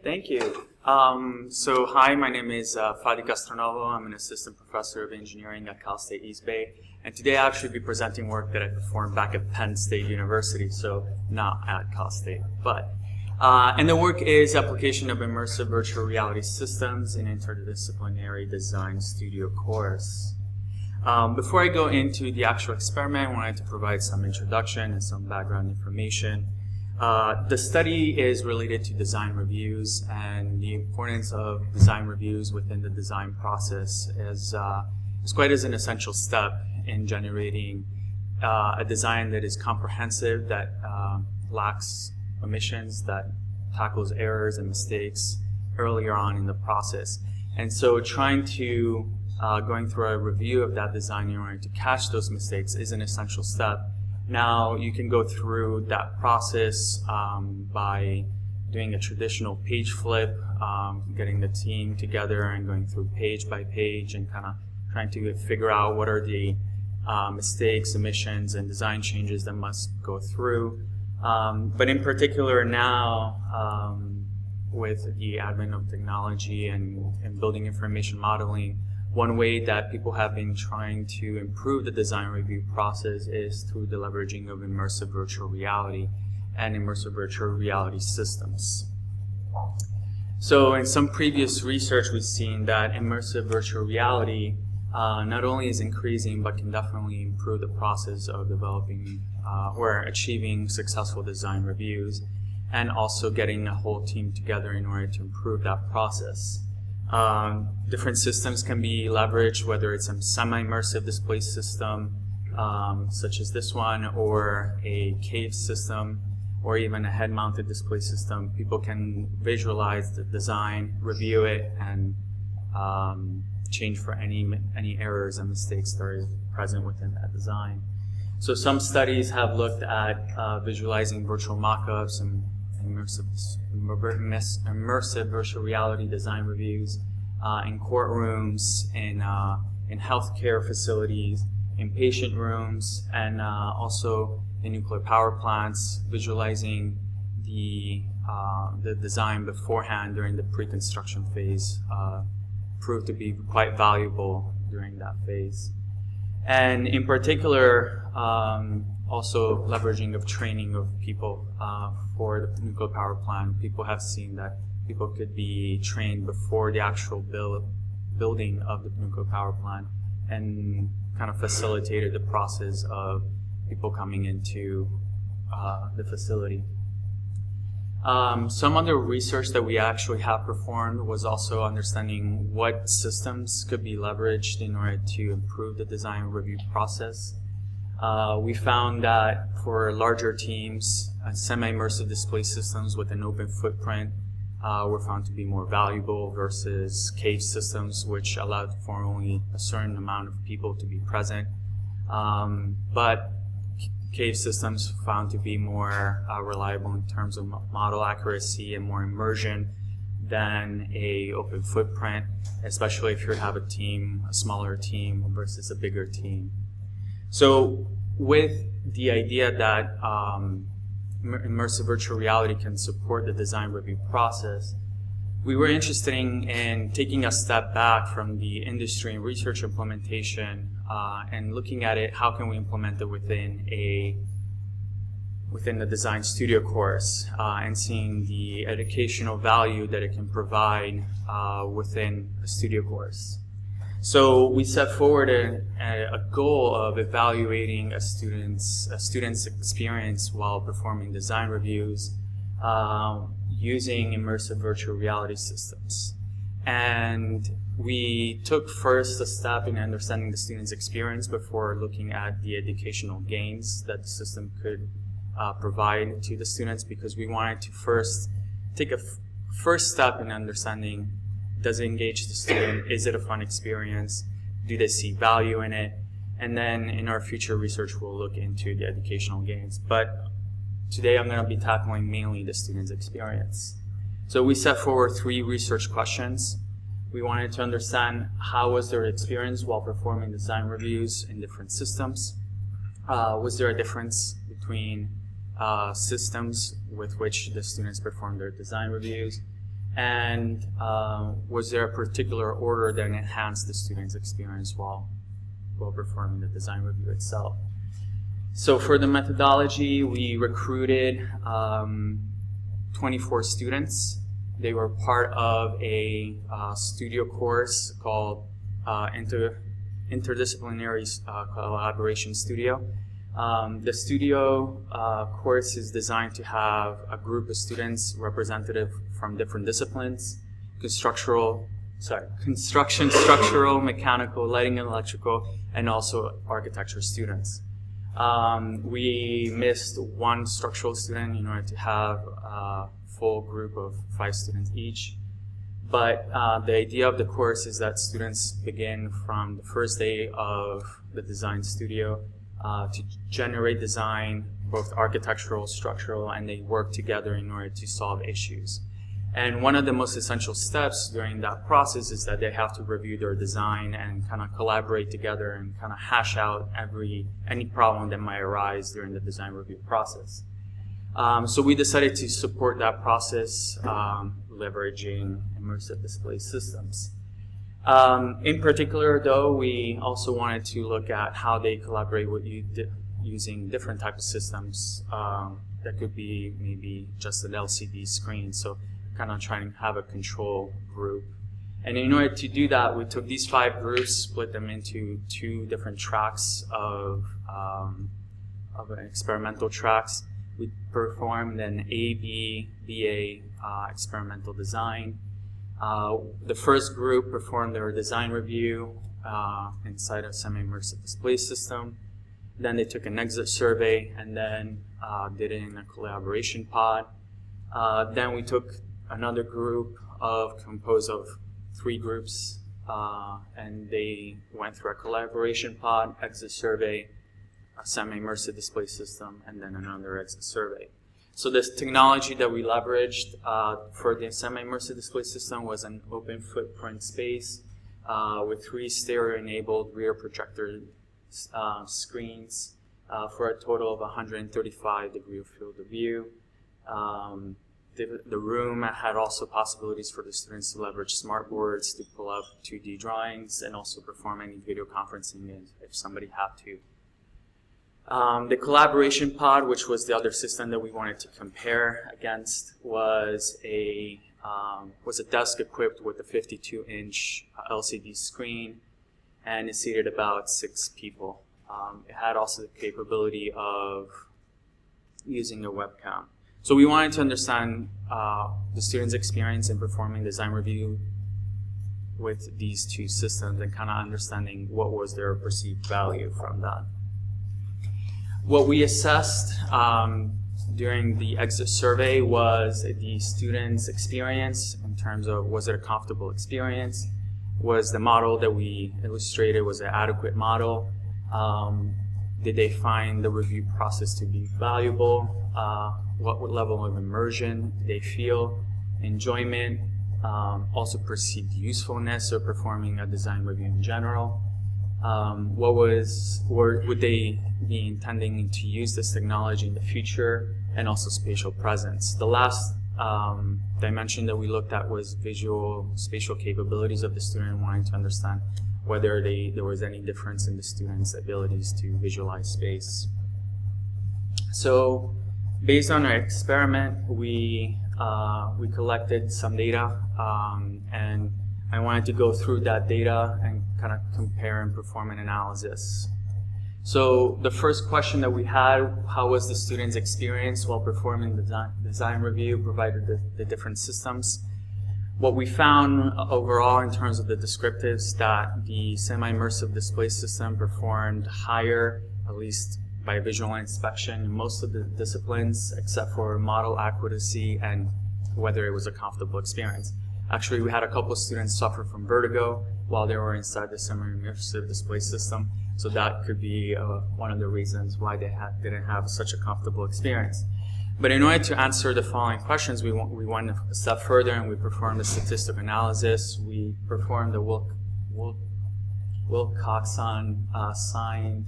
Thank you. So hi, my name is Fadi Castronovo. I'm an assistant professor of engineering at Cal State East Bay. And today I'll actually be presenting work that I performed back at Penn State University, so not at Cal State. And the work is application of immersive virtual reality systems in interdisciplinary design studio course. Before I go into the actual experiment, I wanted to provide some introduction and some background information. The study is related to design reviews, and the importance of design reviews within the design process is quite as an essential step in generating a design that is comprehensive, that lacks omissions, that tackles errors and mistakes earlier on in the process. And so going through a review of that design in order to catch those mistakes is an essential step. Now, you can go through that process by doing a traditional page flip, getting the team together and going through page by page and kind of trying to figure out what are the mistakes, omissions, and design changes that must go through. But in particular now, with the advent of technology and building information modeling, one way that people have been trying to improve the design review process is through the leveraging of immersive virtual reality and immersive virtual reality systems. So in some previous research, we've seen that immersive virtual reality not only is increasing, but can definitely improve the process of developing or achieving successful design reviews, and also getting a whole team together in order to improve that process. Different systems can be leveraged, whether it's a semi-immersive display system, such as this one, or a cave system, or even a head-mounted display system. People can visualize the design, review it, and change for any errors and mistakes that are present within that design. So some studies have looked at visualizing virtual mock-ups and immersive virtual reality design reviews in courtrooms, in healthcare facilities, in patient rooms, and also in nuclear power plants, visualizing the design beforehand during the pre-construction phase proved to be quite valuable during that phase. And in particular, also leveraging of training of people for the nuclear power plant. People have seen that people could be trained before the actual building of the nuclear power plant, and kind of facilitated the process of people coming into the facility. Some other research that we actually have performed was also understanding what systems could be leveraged in order to improve the design review process. We found that for larger teams, semi-immersive display systems with an open footprint were found to be more valuable versus cave systems, which allowed for only a certain amount of people to be present. But cave systems found to be more reliable in terms of model accuracy and more immersion than a open footprint, especially if you have a smaller team versus a bigger team. So with the idea that immersive virtual reality can support the design review process, we were interested in taking a step back from the industry and research implementation and looking at it, how can we implement it within the design studio course, and seeing the educational value that it can provide within a studio course. So we set forward a goal of evaluating a student's experience while performing design reviews using immersive virtual reality systems. And we took first a step in understanding the student's experience before looking at the educational gains that the system could provide to the students, because we wanted to first take a first step in understanding, does it engage the student? Is it a fun experience? Do they see value in it? And then in our future research, we'll look into the educational gains. But today I'm going to be tackling mainly the student's experience. So we set forward 3 research questions. We wanted to understand how was their experience while performing design reviews in different systems. Was there a difference between systems with which the students performed their design reviews? And was there a particular order that enhanced the student's experience while performing the design review itself? So for the methodology, we recruited 24 students. They were part of a studio course called Interdisciplinary Collaboration Studio. The studio course is designed to have a group of students representative from different disciplines: construction, structural, mechanical, lighting and electrical, and also architecture students. We missed one structural student in order to have a full group of 5 students each. But the idea of the course is that students begin from the first day of the design studio to generate design, both architectural, structural, and they work together in order to solve issues. And one of the most essential steps during that process is that they have to review their design and kind of collaborate together and kind of hash out any problem that might arise during the design review process. So we decided to support that process, leveraging immersive display systems. In particular, though, we also wanted to look at how they collaborate with using different types of systems. That could be maybe just an LCD screen, so kind of trying to have a control group. And in order to do that, we took these 5 groups, split them into 2 different tracks of experimental tracks. We performed an A, B, BA experimental design. The first group performed their design review inside a semi-immersive display system. Then they took an exit survey and then did it in a collaboration pod. Then we took another group composed of 3 groups, and they went through a collaboration pod, exit survey, a semi-immersive display system, and then another exit survey. So this technology that we leveraged for the semi-immersive display system was an open footprint space with 3 stereo-enabled rear projector screens for a total of 135 degree of field of view. The room had also possibilities for the students to leverage smartboards to pull up 2D drawings and also perform any video conferencing if somebody had to. The collaboration pod, which was the other system that we wanted to compare against, was a desk equipped with a 52-inch LCD screen, and it seated about 6 people. It had also the capability of using a webcam. So we wanted to understand the students' experience in performing design review with these 2 systems and kind of understanding what was their perceived value from that. What we assessed during the exit survey was the students' experience in terms of, was it a comfortable experience? Was the model that we illustrated, was an adequate model? Did they find the review process to be valuable? What level of immersion did they feel? Enjoyment, also perceived usefulness of performing a design review in general. Would they be intending to use this technology in the future, and also spatial presence. The last dimension that we looked at was spatial capabilities of the student, wanting to understand whether there was any difference in the student's abilities to visualize space. So based on our experiment, we collected some data, and I wanted to go through that data and kind of compare and perform an analysis. So the first question that we had, how was the student's experience while performing the design review, provided the different systems? What we found overall in terms of the descriptives, that the semi-immersive display system performed higher, at least by visual inspection, in most of the disciplines, except for model accuracy and whether it was a comfortable experience. Actually, we had a couple of students suffer from vertigo while they were inside the semi-immersive display system, so that could be one of the reasons why they didn't have such a comfortable experience. But in order to answer the following questions, we went a step further and we performed a statistical analysis. We performed the Wilcoxon signed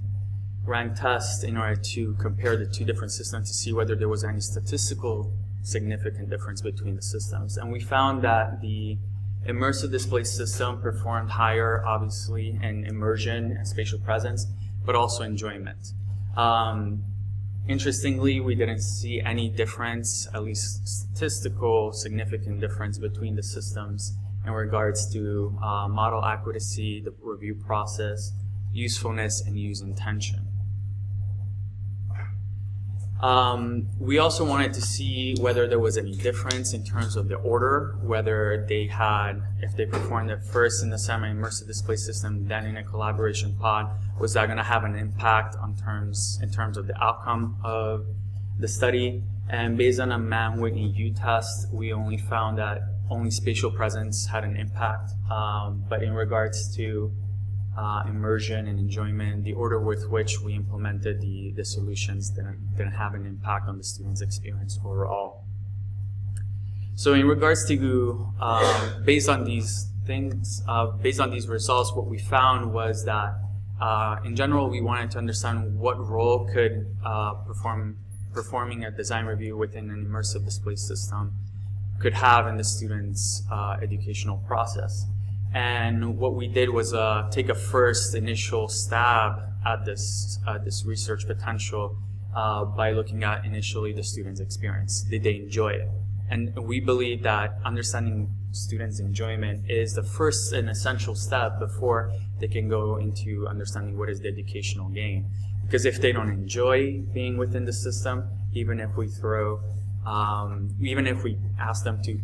rank test in order to compare the 2 different systems to see whether there was any statistical significant difference between the systems. And we found that the immersive display system performed higher, obviously, in immersion and spatial presence, but also enjoyment. Interestingly, we didn't see any difference, at least statistical significant difference between the systems in regards to model accuracy, the review process, usefulness, and use intention. We also wanted to see whether there was any difference in terms of the order, whether they had, if they performed it first in the semi-immersive display system, then in a collaboration pod, was that going to have an impact in terms of the outcome of the study. And based on a Mann-Whitney U-test, we only found that only spatial presence had an impact, but in regards to immersion and enjoyment, the order with which we implemented the solutions didn't have an impact on the student's experience overall. So in regards to, based on these things, based on these results, what we found was that in general, we wanted to understand what role could performing a design review within an immersive display system could have in the student's educational process. And what we did was take a first initial stab at this research potential by looking at initially the student's experience. Did they enjoy it? And we believe that understanding students' enjoyment is the first and essential step before they can go into understanding what is the educational gain. Because if they don't enjoy being within the system, even if we ask them to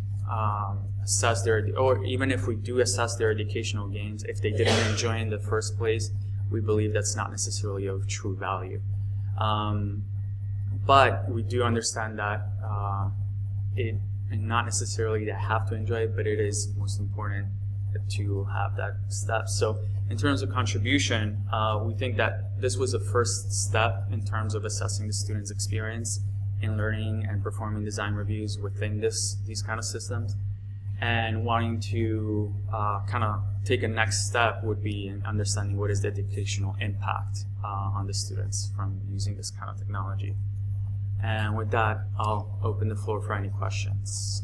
assess or even if we do assess their educational gains, if they didn't enjoy in the first place, we believe that's not necessarily of true value. But we do understand that not necessarily they have to enjoy it, but it is most important to have that step. So in terms of contribution, we think that this was a first step in terms of assessing the student's experience in learning and performing design reviews within these kind of systems. And wanting to kind of take a next step would be in understanding what is the educational impact on the students from using this kind of technology. And with that, I'll open the floor for any questions.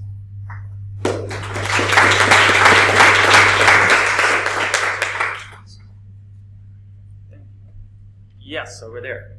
Yes, over there.